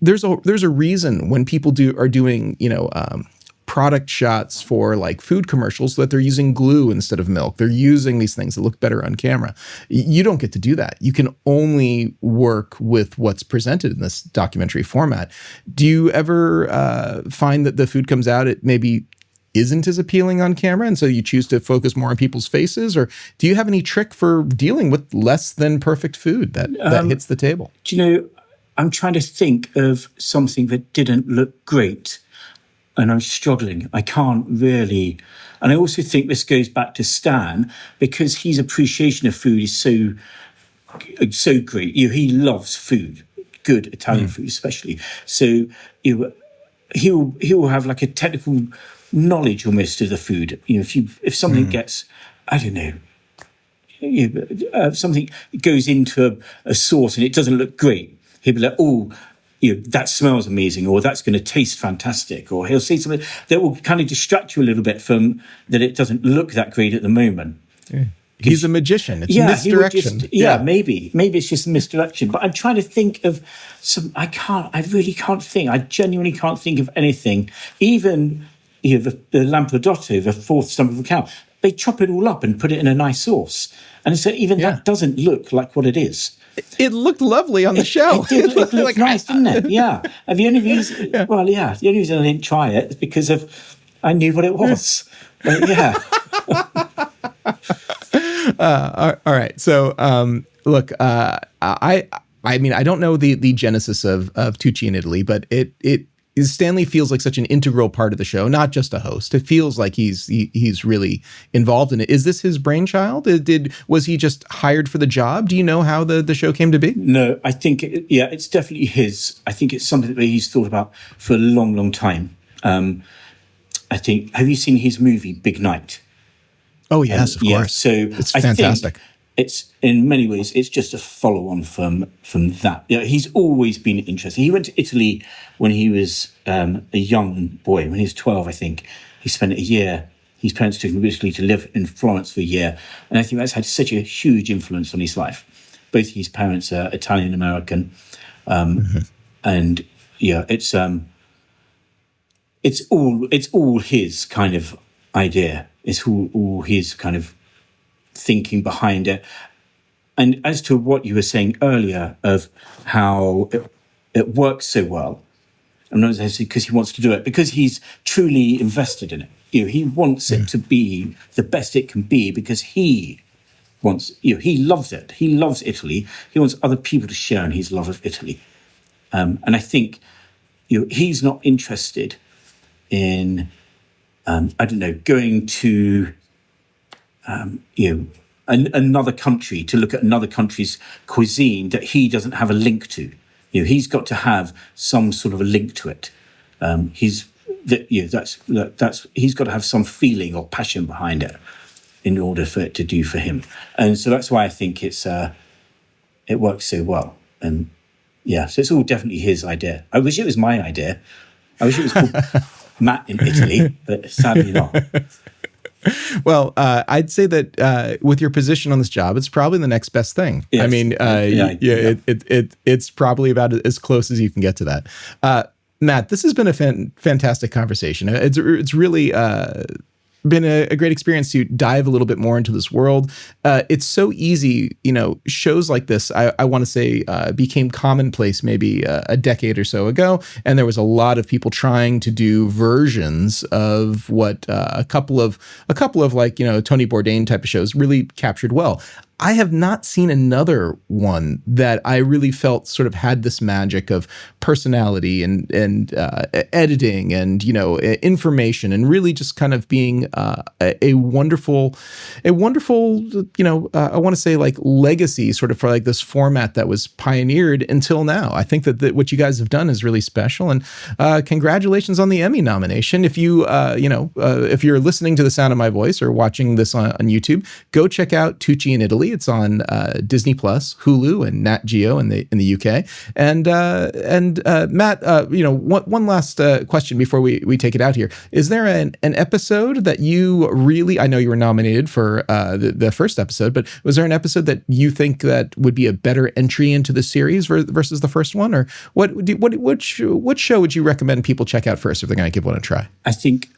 There's a reason when people are doing, product shots for like food commercials that they're using glue instead of milk. They're using these things that look better on camera. You don't get to do that. You can only work with what's presented in this documentary format. Do you ever find that the food comes out, it maybe isn't as appealing on camera, and so you choose to focus more on people's faces? Or do you have any trick for dealing with less than perfect food that hits the table? I'm trying to think of something that didn't look great, and I'm struggling. I can't really. And I also think this goes back to Stan, because his appreciation of food is so great. He loves food, good Italian food especially. So he'll have like a technical knowledge almost of the food. You know, if something gets, I don't know, something goes into a sauce and it doesn't look great, he'll be like, oh, you know, that smells amazing, or that's going to taste fantastic, or he'll say something that will kind of distract you a little bit from that it doesn't look that great at the moment. Yeah. He's a magician. It's misdirection. Maybe it's just misdirection. But I'm trying to think of some. I really can't think. I genuinely can't think of anything. Even the lampredotto, the fourth stump of a cow, they chop it all up and put it in a nice sauce, and so even that doesn't look like what it is. It looked lovely on the show. It looked like, nice, didn't it? Yeah. And the only reason, the only reason I didn't try it is because I knew what it was. But, yeah. All right. So, look, I mean, I don't know the genesis of Tucci in Italy, but Stanley feels like such an integral part of the show, not just a host. It feels like he's really involved in it. Is this his brainchild? Was he just hired for the job? Do you know how the show came to be? No, I think it's definitely his. I think it's something that he's thought about for a long, long time. I think. Have you seen his movie Big Night? Oh yes, of course. So it's fantastic. It's in many ways it's just a follow-on from that. You know, he's always been interested. He went to Italy when he was a young boy. When he was 12, I think. He spent a year. His parents took him to Italy to live in Florence for a year, and I think that's had such a huge influence on his life. Both his parents are Italian American, and it's all his kind of idea. It's all his kind of thinking behind it. And as to what you were saying earlier of how it works so well, I'm not saying because he wants to do it, because he's truly invested in it. You know, he wants it to be the best it can be because he wants, he loves it. He loves Italy. He wants other people to share in his love of Italy. And I think, he's not interested in, going to, another country to look at another country's cuisine that he doesn't have a link to. He's got to have some sort of a link to it. He's got to have some feeling or passion behind it in order for it to do for him. And so that's why I think it works so well. And so it's all definitely his idea. I wish it was my idea. I wish it was called Matt in Italy, but sadly not. Well, I'd say that with your position on this job, it's probably the next best thing. Yes. I mean, it's probably about as close as you can get to that. Matt, this has been a fantastic conversation. It's really been a great experience to dive a little bit more into this world. It's so easy, shows like this, I want to say, became commonplace maybe a decade or so ago. And there was a lot of people trying to do versions of what a couple of like, Tony Bourdain type of shows really captured well. I have not seen another one that I really felt sort of had this magic of personality and editing and, information, and really just kind of being a wonderful, I want to say like legacy sort of for like this format that was pioneered until now. I think that what you guys have done is really special, and congratulations on the Emmy nomination. If you, if you're listening to the sound of my voice or watching this on YouTube, go check out Tucci in Italy. It's on Disney Plus, Hulu, and Nat Geo in the UK. And Matt, one last question before we take it out here. Is there an episode that you really? I know you were nominated for the first episode, but was there an episode that you think that would be a better entry into the series versus the first one, or what show would you recommend people check out first if they're going to give one a try? I think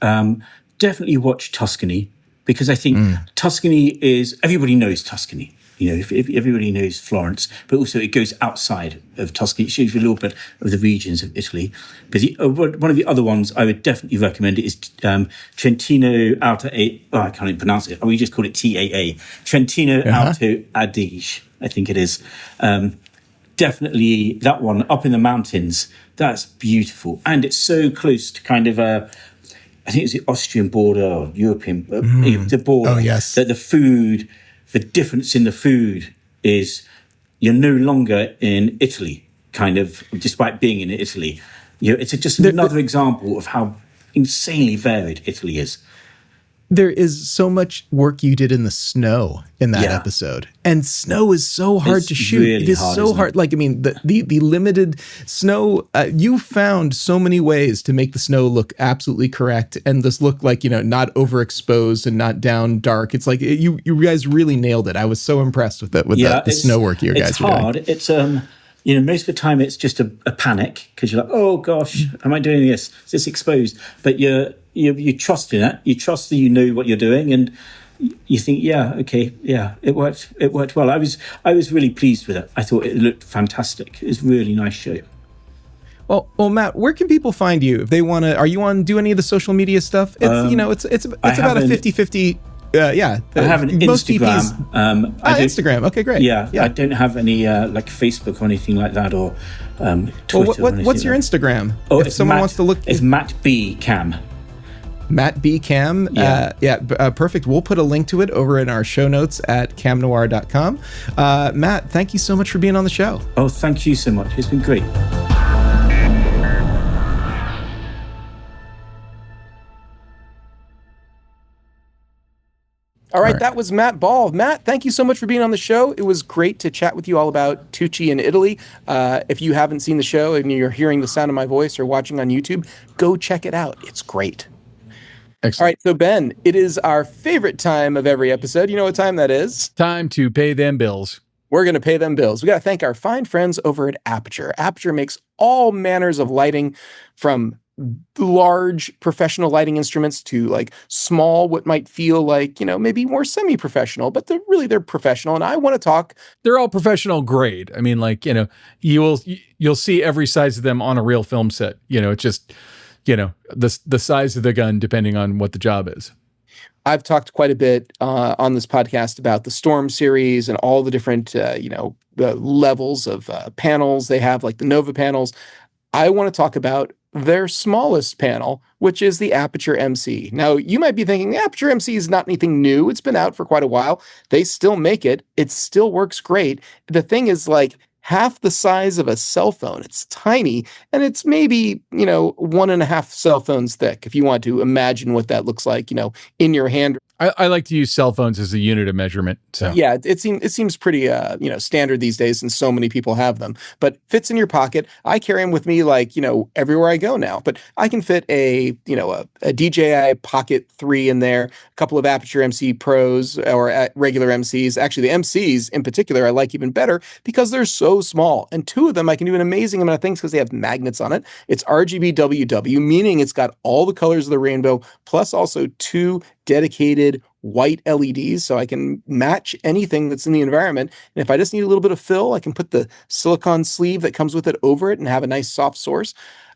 definitely watch Tuscany. Because I think Tuscany is, everybody knows Tuscany. If everybody knows Florence, but also it goes outside of Tuscany. It shows you a little bit of the regions of Italy. But one of the other ones I would definitely recommend is Trentino Alto I can't even pronounce it. We just call it TAA. Trentino Alto Adige, I think it is. Definitely that one up in the mountains. That's beautiful. And it's so close to kind of I think it's the Austrian border or European, the border. Oh, yes. That the food, the difference in the food is you're no longer in Italy, kind of, despite being in Italy. It's just another example of how insanely varied Italy is. There is so much work you did in the snow in that episode, and snow is so hard to shoot. Really it is hard, so hard. Like, I mean, the limited snow. You found so many ways to make the snow look absolutely correct, and this look like, not overexposed and not down dark. It's like you guys really nailed it. I was so impressed with the snow work you guys were doing. It's hard. It's most of the time it's just a panic because you're like, oh gosh, am I doing this? Is this exposed? But you trust in it. You trust that you know what you're doing, and you think, it worked. It worked well. I was really pleased with it. I thought it looked fantastic. It's a really nice show. Well, Matt, where can people find you if they want to? Are you on do any of the social media stuff? It's it's about a 50-50. I have an Instagram. Instagram. Okay, great. Yeah, I don't have any like Facebook or anything like that, or Twitter. Well, what's your Instagram? Oh, if someone wants to look, it's Matt B Cam. Matt B Cam. Perfect. We'll put a link to it over in our show notes at camnoir.com. Matt, thank you so much for being on the show. Oh, thank you so much. It's been great. All right, that was Matt Ball. Matt, thank you so much for being on the show. It was great to chat with you all about Tucci in Italy. If you haven't seen the show and you're hearing the sound of my voice or watching on YouTube, go check it out. It's great. Excellent. All right, so Ben, it is our favorite time of every episode. You know what time that is? Time to pay them bills. We're going to pay them bills. We got to thank our fine friends over at Aputure. Aputure makes all manners of lighting, from large professional lighting instruments to like small, what might feel like, maybe more semi-professional, but they're professional. And I want to talk. They're all professional grade. I mean, like, you'll see every size of them on a real film set. It's just, the size of the gun, depending on what the job is. I've talked quite a bit on this podcast about the Storm series and all the different, the levels of panels they have, like the Nova panels. I want to talk about their smallest panel, which is the Aputure MC. Now, you might be thinking the Aputure MC is not anything new. It's been out for quite a while. They still make it. It still works great. The thing is, like, half the size of a cell phone. It's tiny, and it's maybe, 1.5 cell phones thick, if you want to imagine what that looks like, in your hand. I like to use cell phones as a unit of measurement. So yeah, it seems pretty standard these days, and so many people have them. But fits in your pocket. I carry them with me like everywhere I go now. But I can fit a DJI Pocket 3 in there, a couple of Aputure MC Pros or regular MCs. Actually, the MCs in particular I like even better because they're so small. And two of them I can do an amazing amount of things because they have magnets on it. It's RGB WW, meaning it's got all the colors of the rainbow, plus also two dedicated white LEDs, so I can match anything that's in the environment. And if I just need a little bit of fill, I can put the silicone sleeve that comes with it over it and have a nice soft source.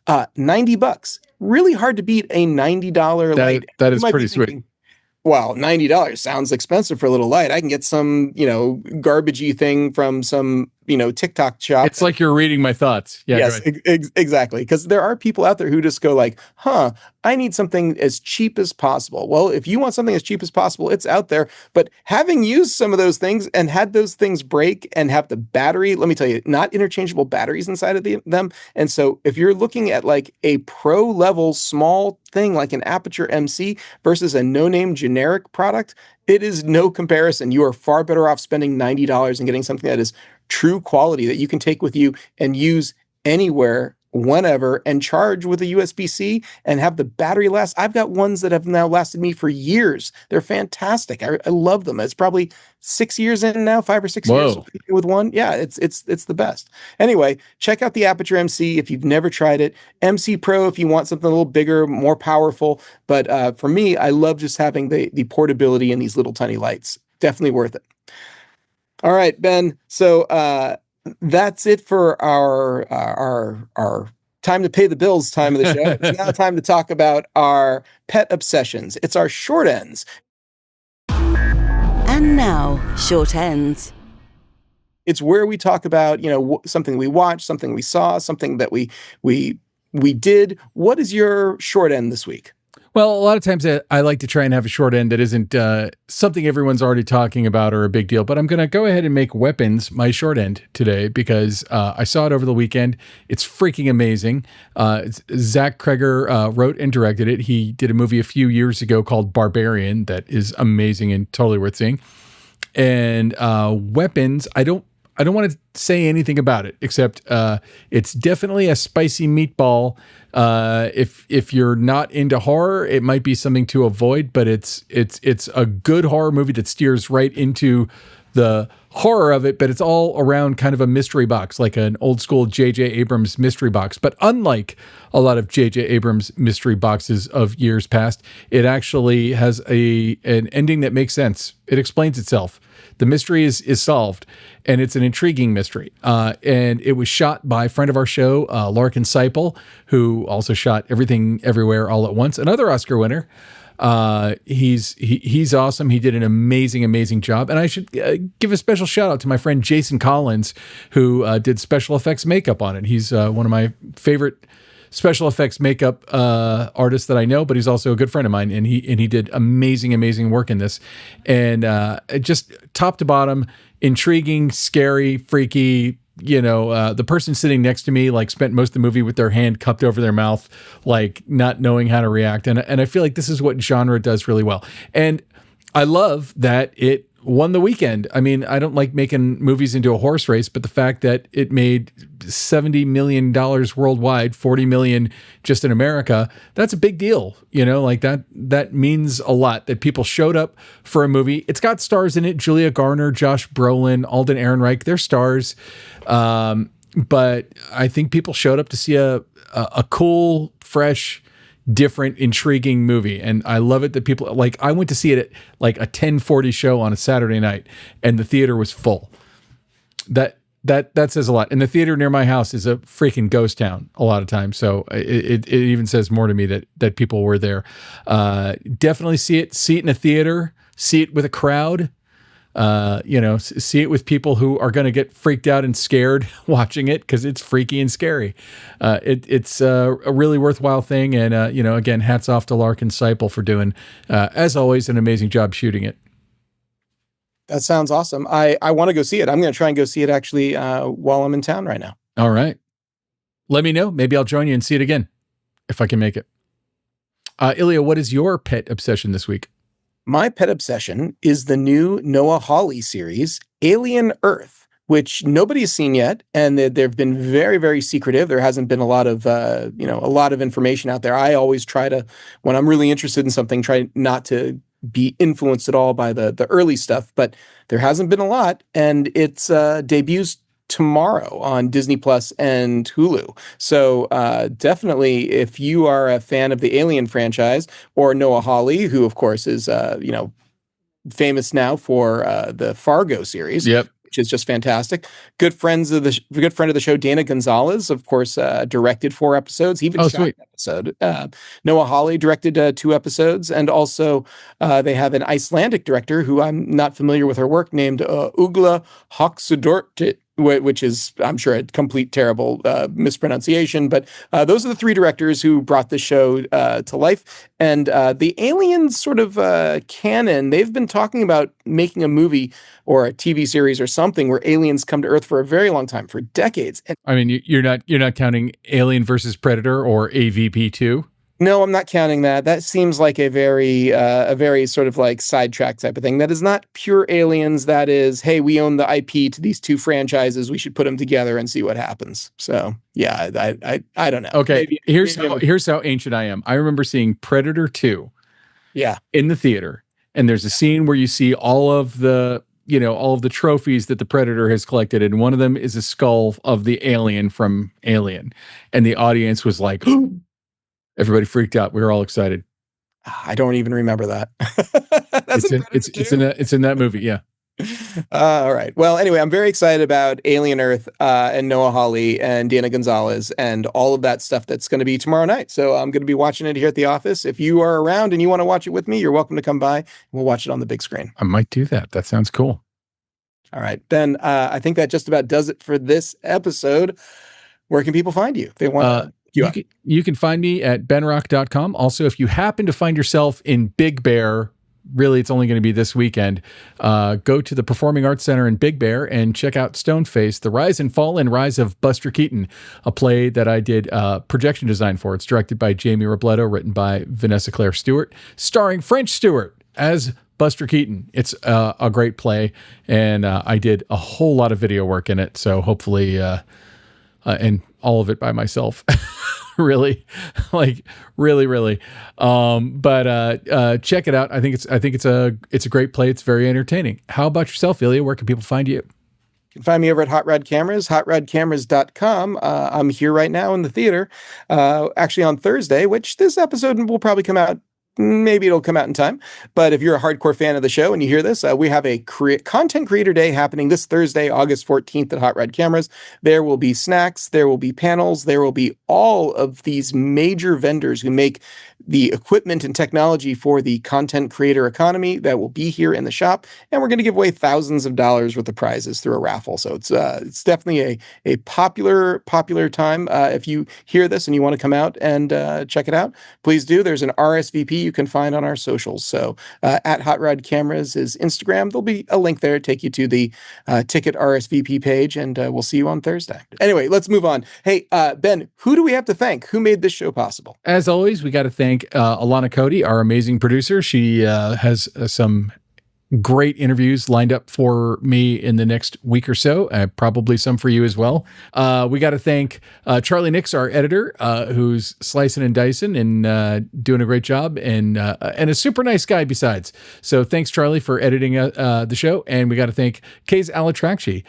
$90. Really hard to beat a $90 light. That is pretty sweet. Well, $90 sounds expensive for a little light. I can get some, garbagey thing from some, TikTok shop. It's like you're reading my thoughts. Yeah, yes, exactly. Because there are people out there who just go like, I need something as cheap as possible. Well, if you want something as cheap as possible, it's out there. But having used some of those things and had those things break and have the battery, let me tell you, not interchangeable batteries inside of them. And so if you're looking at like a pro level small thing like an Aputure MC versus a no-name generic product, it is no comparison. You are far better off spending $90 and getting something that is true quality that you can take with you and use anywhere, whenever, and charge with a USB-C and have the battery last. I've got ones that have now lasted me for years. They're fantastic. I love them. It's probably 6 years in now, 5 or 6 years with one. Yeah, it's the best. Anyway, check out the Aputure MC if you've never tried it. MC Pro if you want something a little bigger, more powerful. But for me, I love just having the portability and these little tiny lights. Definitely worth it. All right, Ben. So that's it for our time to pay the bills time of the show. It's now time to talk about our pet obsessions. It's our short ends. And now, short ends. It's where we talk about, something we watched, something we saw, something that we did. What is your short end this week? Well, a lot of times I like to try and have a short end that isn't something everyone's already talking about or a big deal. But I'm going to go ahead and make Weapons my short end today because I saw it over the weekend. It's freaking amazing. Zach Kreger wrote and directed it. He did a movie a few years ago called Barbarian that is amazing and totally worth seeing. And Weapons, I don't want to say anything about it except it's definitely a spicy meatball. If you're not into horror, it might be something to avoid, but it's a good horror movie that steers right into the horror of it, but it's all around kind of a mystery box, like an old school J.J. Abrams mystery box. But unlike a lot of J.J. Abrams mystery boxes of years past, it actually has an ending that makes sense. It explains itself. The mystery is solved, and it's an intriguing mystery. And it was shot by a friend of our show, Larkin Seipel, who also shot Everything Everywhere All at Once, another Oscar winner. He's awesome. He did an amazing job. And I should give a special shout out to my friend Jason Collins, who did special effects makeup on it. He's one of my favorite special effects makeup artist that I know, but he's also a good friend of mine, and he did amazing work in this. And just top to bottom, intriguing, scary, freaky. The person sitting next to me spent most of the movie with their hand cupped over their mouth, not knowing how to react. And I feel like this is what genre does really well. And I love that it won the weekend. I mean, I don't like making movies into a horse race, but the fact that it made $70 million worldwide, 40 million just in America, that's a big deal. That means a lot that people showed up for a movie. It's got stars in it. Julia Garner, Josh Brolin, Alden Ehrenreich, they're stars. But I think people showed up to see a cool, fresh, different, intriguing movie. And I love it that people I went to see it at a 10:40 show on a Saturday night, and the theater was full. That says a lot. And the theater near my house is a freaking ghost town a lot of times. So it even says more to me that people were there. Definitely see it in a theater, see it with a crowd. See it with people who are going to get freaked out and scared watching it because it's freaky and scary. It's a really worthwhile thing. And, again, hats off to Larkin Seipel for doing, as always, an amazing job shooting it. That sounds awesome. I want to go see it. I'm going to try and go see it actually while I'm in town right now. All right. Let me know. Maybe I'll join you and see it again if I can make it. Ilya, what is your pet obsession this week? My pet obsession is the new Noah Hawley series, Alien Earth, which nobody's seen yet, and they've been very, very secretive. There hasn't been a lot of information out there. I always try to, when I'm really interested in something, try not to be influenced at all by the early stuff, but there hasn't been a lot, and it's debuts tomorrow on Disney Plus and Hulu. So definitely, if you are a fan of the Alien franchise or Noah Hawley, who of course is famous now for the Fargo series, yep, which is just fantastic. Good friend of the show, Dana Gonzalez, of course, directed 4 episodes. He even shot an episode. Noah Hawley directed 2 episodes, and also they have an Icelandic director who I'm not familiar with her work, named Ugla Hoxudort, which is, I'm sure, a complete terrible mispronunciation. But those are the 3 directors who brought the show to life. And the Aliens sort of canon, they've been talking about making a movie or a TV series or something where aliens come to Earth for a very long time, for decades. And I mean, you're not counting Alien versus Predator or AVP2? No, I'm not counting that. That seems like a very sort of sidetrack type of thing. That is not pure aliens. That is, hey, we own the IP to these 2 franchises. We should put them together and see what happens. So yeah, I don't know. Okay, here's how ancient I am. I remember seeing Predator 2, in the theater, and there's a scene where you see all of the trophies that the Predator has collected, and one of them is a skull of the alien from Alien, and the audience was like. Everybody freaked out. We were all excited. I don't even remember that. It's in that movie. Yeah. All right. Well, anyway, I'm very excited about Alien Earth and Noah Hawley and Dana Gonzalez and all of that stuff that's going to be tomorrow night. So I'm going to be watching it here at the office. If you are around and you want to watch it with me, you're welcome to come by and we'll watch it on the big screen. I might do that. That sounds cool. All right. Ben, I think that just about does it for this episode. Where can people find you if they want You can find me at benrock.com. Also, if you happen to find yourself in Big Bear, really, it's only going to be this weekend, go to the Performing Arts Center in Big Bear and check out Stoneface, The Rise and Fall and Rise of Buster Keaton, a play that I did projection design for. It's directed by Jamie Robledo, written by Vanessa Claire Stewart, starring French Stewart as Buster Keaton. It's a great play, and I did a whole lot of video work in it, so hopefully, and all of it by myself. Really, like really. But check it out. I think it's a great play. It's very entertaining. How about yourself, Ilya? Where can people find you? You can find me over at Hot Rod Cameras, hotrodcameras.com. I'm here right now in the theater, actually on Thursday, which this episode will probably come out. Maybe it'll come out in time. But if you're a hardcore fan of the show and you hear this, we have a content creator day happening this Thursday, August 14th at Hot Rod Cameras. There will be snacks, there will be panels, there will be all of these major vendors who make the equipment and technology for the content creator economy that will be here in the shop. And we're going to give away thousands of dollars worth of prizes through a raffle. So it's definitely a popular time. If you hear this and you want to come out and check it out, please do. There's an RSVP you can find on our socials. So at Hot Rod Cameras is Instagram. There'll be a link there to take you to the ticket RSVP page, and we'll see you on Thursday. Anyway, let's move on. Hey, Ben, who do we have to thank? Who made this show possible? As always, we got to thank Alana Cody, our amazing producer. She has some great interviews lined up for me in the next week or so, probably some for you as well. We got to thank Charlie Nix, our editor, who's slicing and dicing and doing a great job, and a super nice guy besides. So thanks, Charlie, for editing the show. And we got to thank Kays Alachrakshi,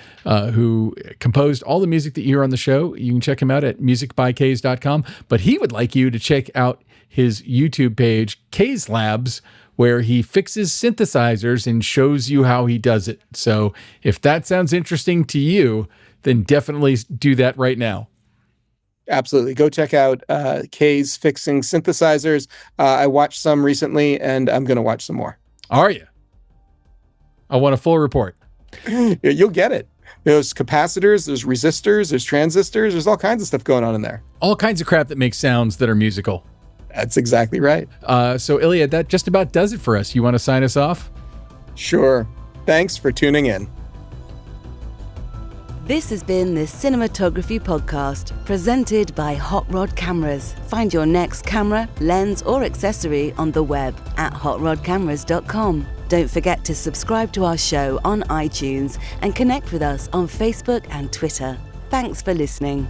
who composed all the music that you hear on the show. You can check him out at musicbykays.com, but he would like you to check out his YouTube page, Kays Labs, where he fixes synthesizers and shows you how he does it. So if that sounds interesting to you, then definitely do that right now. Absolutely. Go check out Kays Fixing Synthesizers. I watched some recently, and I'm going to watch some more. Are you? I want a full report. You'll get it. There's capacitors, there's resistors, there's transistors, there's all kinds of stuff going on in there. All kinds of crap that makes sounds that are musical. That's exactly right. So, Ilya, that just about does it for us. You want to sign us off? Sure. Thanks for tuning in. This has been the Cinematography Podcast, presented by Hot Rod Cameras. Find your next camera, lens, or accessory on the web at hotrodcameras.com. Don't forget to subscribe to our show on iTunes and connect with us on Facebook and Twitter. Thanks for listening.